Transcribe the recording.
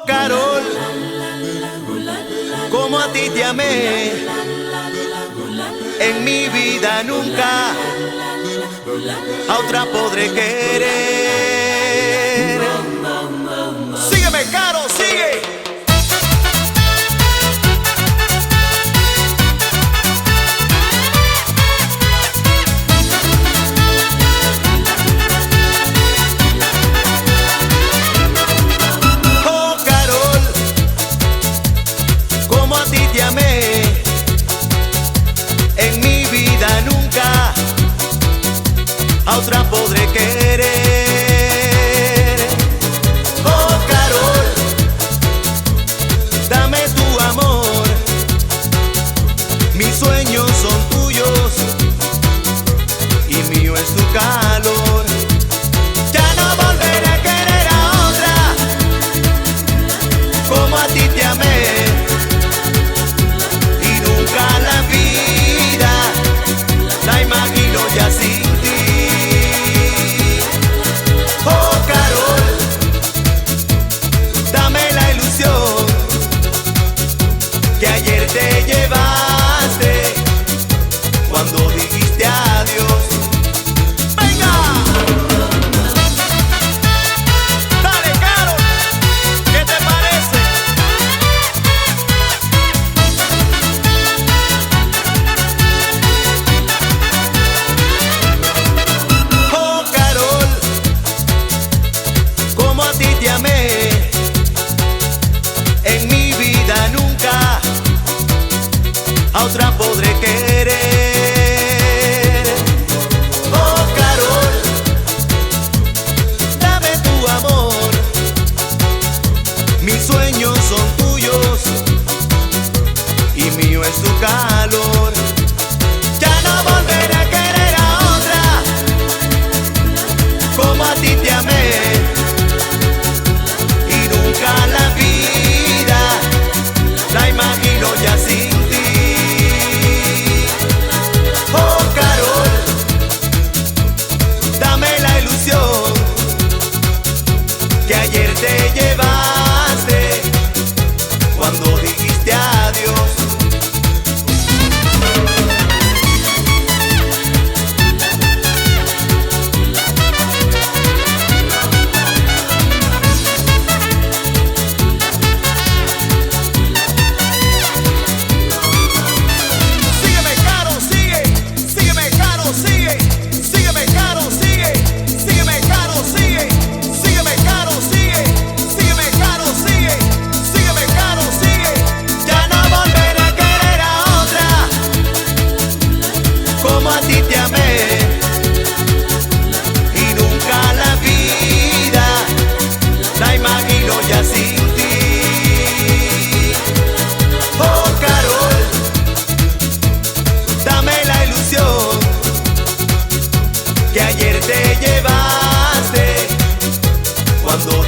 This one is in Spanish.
Carol, como a ti te amé, en mi vida nunca a otra podré querer. Sígueme, Caro, sigue. Te amé, en mi vida nunca a otra podré querer. Oh, Carol, dame tu amor, mis sueños son tuyos y mío es tu calor. Ya no volveré a querer a otra como a ti te amé. La imagino ya sin ti. Oh, Carol, dame la ilusión que ayer te llevaste cuando dijiste adiós. ¡Venga! Dale, Carol, ¿qué te parece? Te amé, en mi vida nunca a otra podré querer. Oh, Carol, dame tu amor, mis sueños son tuyos y mío es tu calor. Ya no volveré a querer a otra como a ti te amé. La vida la imagino ya sin ti. Oh, Carol, dame la ilusión que ayer te llevaste cuando dijiste adiós. Como a ti te amé y nunca la vida la imagino ya sin ti. Oh, Carol, dame la ilusión que ayer te llevaste cuando